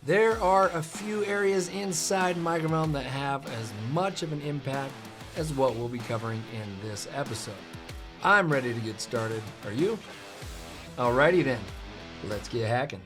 There are a few areas inside Microvelm that have as much of an impact as what we'll be covering in this episode. I'm ready to get started. Are you? Alrighty then, let's get hacking.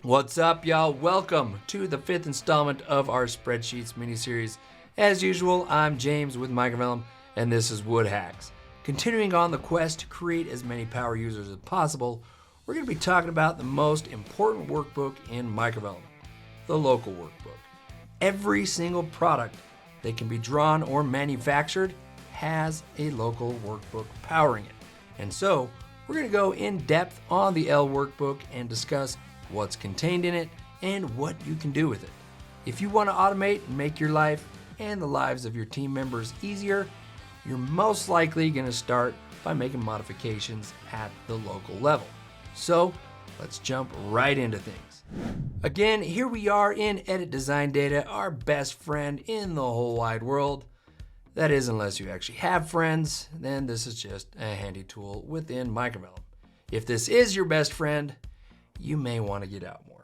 What's up, y'all? Welcome to the 5th installment of our Spreadsheets miniseries. As usual, I'm James with Microvelm, and this is Wood Hacks. Continuing on the quest to create as many power users as possible, we're going to be talking about the most important workbook in Microvelm, the local workbook. Every single product that can be drawn or manufactured has a local workbook powering it. And so, we're going to go in depth on the L workbook and discuss what's contained in it, and what you can do with it. If you want to automate and make your life and the lives of your team members easier, you're most likely going to start by making modifications at the local level. So let's jump right into things. Again, here we are in Edit Design Data, our best friend in the whole wide world. That is, unless you actually have friends, then this is just a handy tool within Microvelm. If this is your best friend, you may want to get out more.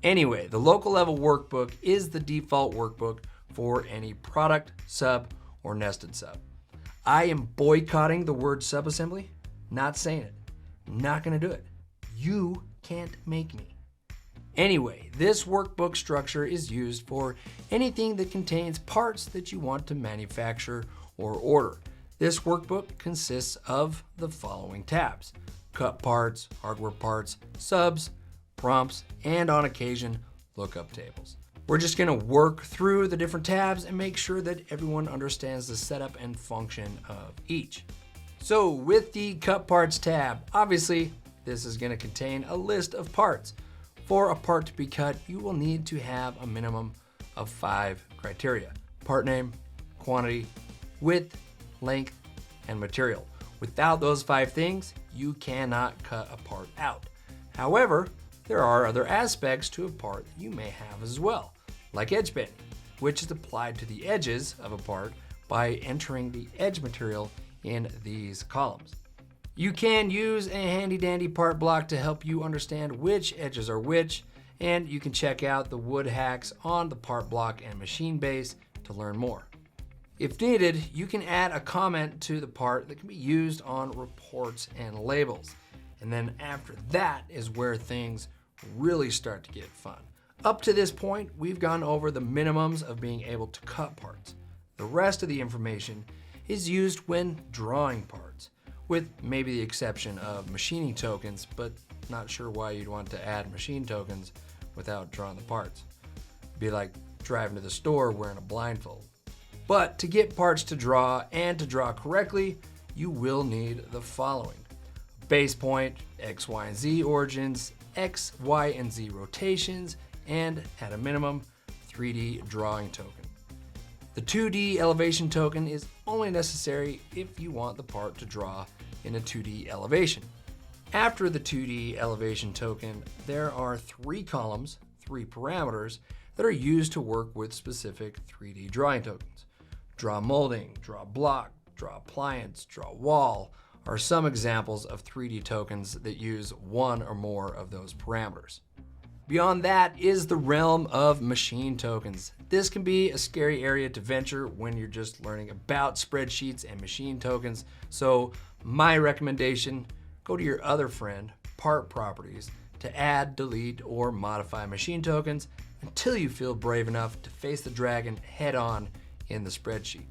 Anyway, the local level workbook is the default workbook for any product, sub, or nested sub. I am boycotting the word sub-assembly, not saying it, not gonna do it. You can't make me. Anyway, this workbook structure is used for anything that contains parts that you want to manufacture or order. This workbook consists of the following tabs: cut parts, hardware parts, subs, prompts, and on occasion, lookup tables. We're just gonna work through the different tabs and make sure that everyone understands the setup and function of each. So with the cut parts tab, obviously, this is gonna contain a list of parts. For a part to be cut, you will need to have a minimum of 5 criteria: part name, quantity, width, length, and material. Without those 5 things, you cannot cut a part out. However, there are other aspects to a part you may have as well, like edge banding, which is applied to the edges of a part by entering the edge material in these columns. You can use a handy dandy part block to help you understand which edges are which, and you can check out the wood hacks on the part block and machine base to learn more. If needed, you can add a comment to the part that can be used on reports and labels. And then after that is where things really start to get fun. Up to this point, we've gone over the minimums of being able to cut parts. The rest of the information is used when drawing parts, with maybe the exception of machining tokens, but not sure why you'd want to add machine tokens without drawing the parts. It'd be like driving to the store wearing a blindfold. But to get parts to draw and to draw correctly, you will need the following: base point, X, Y, and Z origins, X, Y, and Z rotations, and at a minimum, 3D drawing token. The 2D elevation token is only necessary if you want the part to draw in a 2D elevation. After the 2D elevation token, there are 3 columns, 3 parameters that are used to work with specific 3D drawing tokens. Draw molding, draw block, draw appliance, draw wall are some examples of 3D tokens that use one or more of those parameters. Beyond that is the realm of machine tokens. This can be a scary area to venture when you're just learning about spreadsheets and machine tokens. So my recommendation, go to your other friend, Part Properties, to add, delete, or modify machine tokens until you feel brave enough to face the dragon head on in the spreadsheet.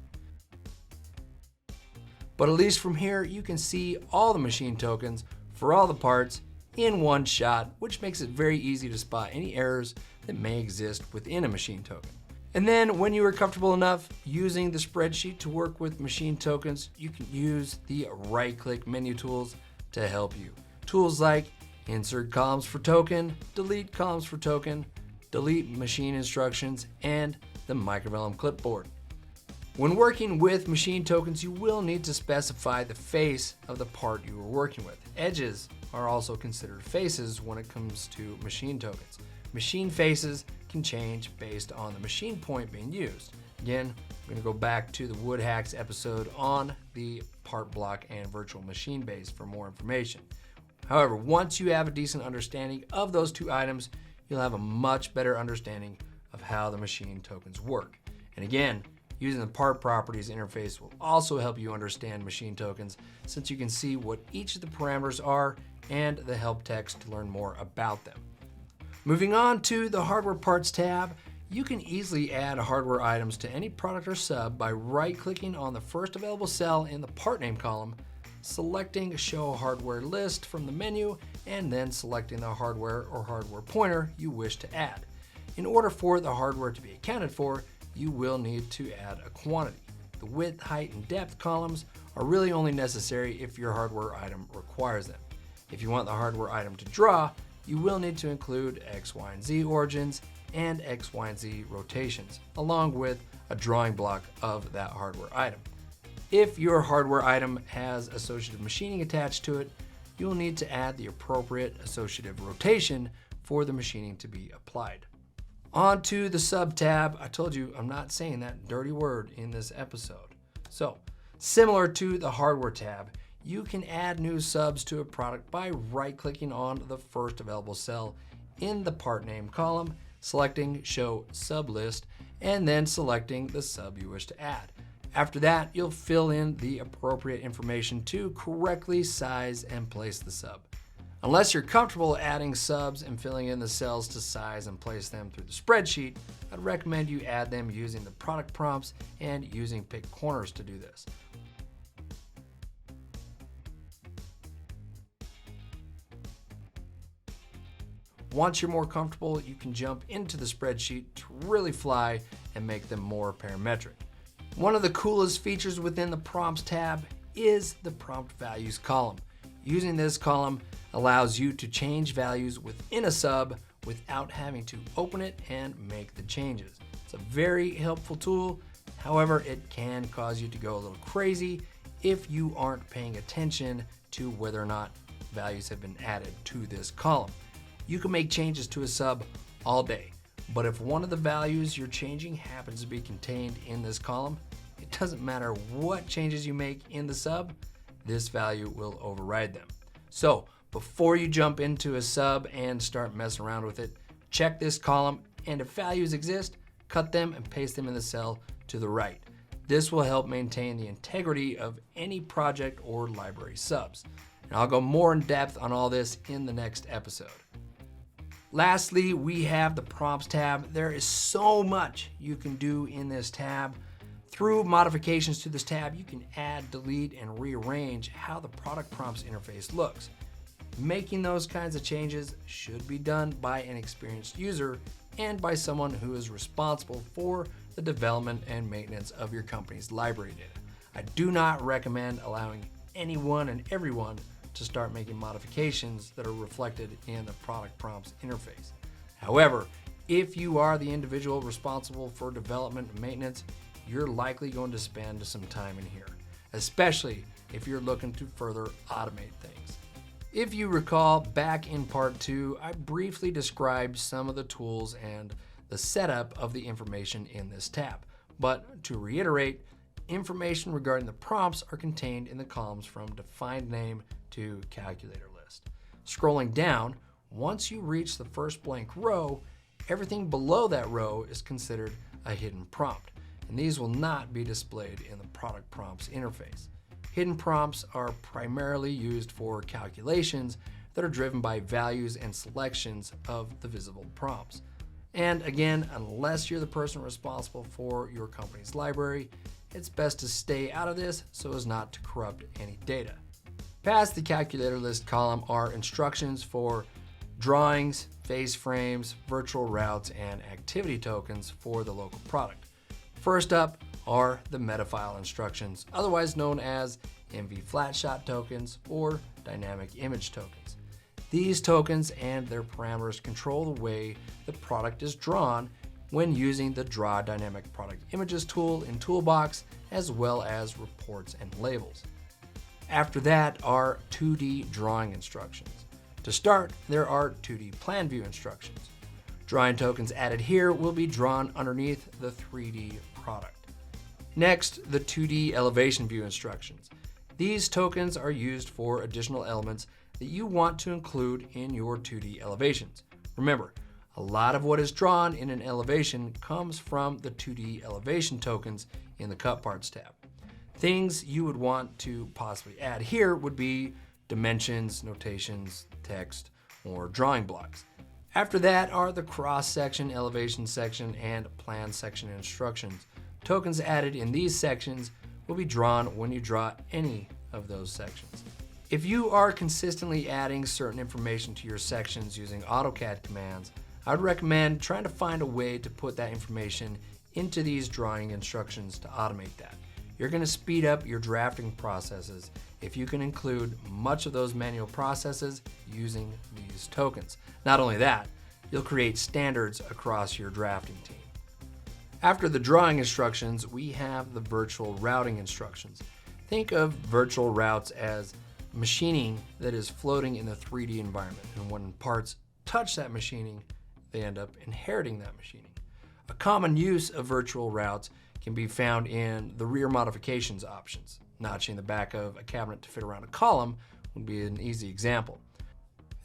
But at least from here, you can see all the machine tokens for all the parts in one shot, which makes it very easy to spot any errors that may exist within a machine token. And then when you are comfortable enough using the spreadsheet to work with machine tokens, you can use the right-click menu tools to help you. Tools like insert columns for token, delete columns for token, delete machine instructions, and the Microvelm clipboard. When working with machine tokens, you will need to specify the face of the part you are working with. Edges are also considered faces when it comes to machine tokens. Machine faces can change based on the machine point being used. Again, I'm going to go back to the Wood Hacks episode on the part block and virtual machine base for more information. However, once you have a decent understanding of those two items, you'll have a much better understanding of how the machine tokens work. And again, using the part properties interface will also help you understand machine tokens, since you can see what each of the parameters are and the help text to learn more about them. Moving on to the hardware parts tab, you can easily add hardware items to any product or sub by right-clicking on the first available cell in the part name column, selecting Show Hardware List from the menu, and then selecting the hardware or hardware pointer you wish to add. In order for the hardware to be accounted for, you will need to add a quantity. The width, height, and depth columns are really only necessary if your hardware item requires them. If you want the hardware item to draw, you will need to include X, Y, and Z origins and X, Y, and Z rotations, along with a drawing block of that hardware item. If your hardware item has associative machining attached to it, you will need to add the appropriate associative rotation for the machining to be applied. On to the sub tab. I told you I'm not saying that dirty word in this episode. So, similar to the hardware tab, you can add new subs to a product by right-clicking on the first available cell in the part name column, selecting Show Sub List, and then selecting the sub you wish to add. After that, you'll fill in the appropriate information to correctly size and place the sub. Unless you're comfortable adding subs and filling in the cells to size and place them through the spreadsheet, I'd recommend you add them using the product prompts and using pick corners to do this. Once you're more comfortable, you can jump into the spreadsheet to really fly and make them more parametric. One of the coolest features within the Prompts tab is the Prompt Values column. Using this column allows you to change values within a sub without having to open it and make the changes. It's a very helpful tool. However, it can cause you to go a little crazy if you aren't paying attention to whether or not values have been added to this column. You can make changes to a sub all day, but if one of the values you're changing happens to be contained in this column, it doesn't matter what changes you make in the sub, this value will override them. So before you jump into a sub and start messing around with it, check this column, and if values exist, cut them and paste them in the cell to the right. This will help maintain the integrity of any project or library subs. And I'll go more in depth on all this in the next episode. Lastly, we have the Prompts tab. There is so much you can do in this tab. Through modifications to this tab, you can add, delete, and rearrange how the product prompts interface looks. Making those kinds of changes should be done by an experienced user and by someone who is responsible for the development and maintenance of your company's library data. I do not recommend allowing anyone and everyone to start making modifications that are reflected in the product prompts interface. However, if you are the individual responsible for development and maintenance, you're likely going to spend some time in here, especially if you're looking to further automate things. If you recall, back in part 2, I briefly described some of the tools and the setup of the information in this tab. But to reiterate, information regarding the prompts are contained in the columns from defined name to calculator list. Scrolling down, once you reach the first blank row, everything below that row is considered a hidden prompt, and these will not be displayed in the product prompts interface. Hidden prompts are primarily used for calculations that are driven by values and selections of the visible prompts. And again, unless you're the person responsible for your company's library, it's best to stay out of this so as not to corrupt any data. Past the calculator list column are instructions for drawings, face frames, virtual routes, and activity tokens for the local product. First up are the metafile instructions, otherwise known as MV flatshot tokens or dynamic image tokens. These tokens and their parameters control the way the product is drawn when using the Draw Dynamic Product Images tool in Toolbox, as well as reports and labels. After that are 2D drawing instructions. To start, there are 2D plan view instructions. Drawing tokens added here will be drawn underneath the 3D product. Next, the 2D elevation view instructions. These tokens are used for additional elements that you want to include in your 2D elevations. Remember, a lot of what is drawn in an elevation comes from the 2D elevation tokens in the Cut Parts tab. Things you would want to possibly add here would be dimensions, notations, text, or drawing blocks. After that are the cross-section, elevation section, and plan section instructions. Tokens added in these sections will be drawn when you draw any of those sections. If you are consistently adding certain information to your sections using AutoCAD commands, I would recommend trying to find a way to put that information into these drawing instructions to automate that. You're going to speed up your drafting processes if you can include much of those manual processes using these tokens. Not only that, you'll create standards across your drafting team. After the drawing instructions, we have the virtual routing instructions. Think of virtual routes as machining that is floating in the 3D environment, and when parts touch that machining, they end up inheriting that machining. A common use of virtual routes can be found in the rear modifications options. Notching the back of a cabinet to fit around a column would be an easy example.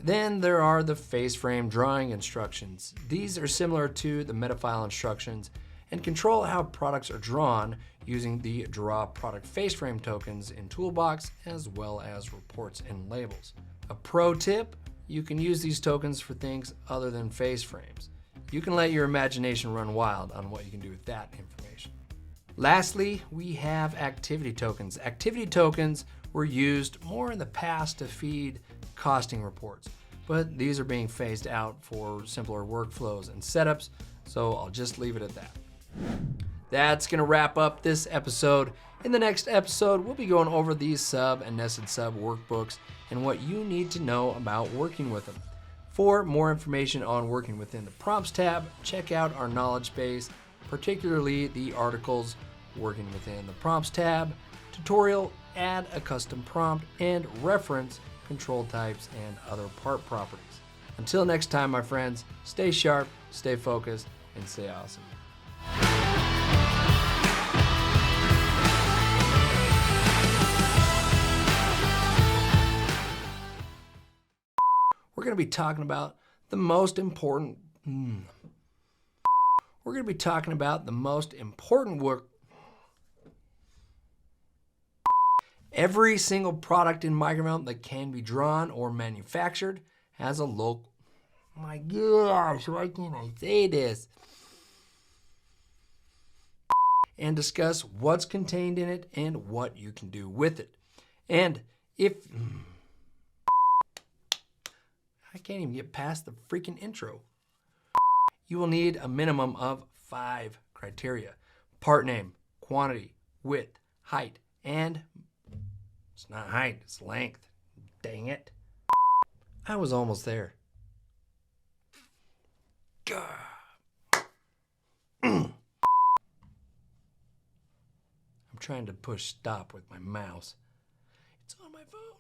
Then there are the face frame drawing instructions. These are similar to the metafile instructions and control how products are drawn using the Draw Product Face Frame tokens in Toolbox, as well as reports and labels. A pro tip, you can use these tokens for things other than face frames. You can let your imagination run wild on what you can do with that information. Lastly, we have activity tokens. Activity tokens were used more in the past to feed costing reports, but these are being phased out for simpler workflows and setups, so I'll just leave it at that. That's going to wrap up this episode. In the next episode, we'll be going over these sub and nested sub workbooks and what you need to know about working with them. For more information on working within the prompts tab, check out our knowledge base, particularly the articles working within the prompts tab, tutorial, add a custom prompt, and reference control types and other part properties. Until next time, my friends, stay sharp, stay focused, and stay awesome. We're going to be talking about the most important work. Every single product in Microvelm that can be drawn or manufactured has a local. My gosh, why can't I say this? And discuss what's contained in it and what you can do with it. And if I can't even get past the freaking intro. You will need a minimum of 5 criteria: part name, quantity, width, height, and it's not height, it's length. Dang it. I was almost there. I'm trying to push stop with my mouse. It's on my phone.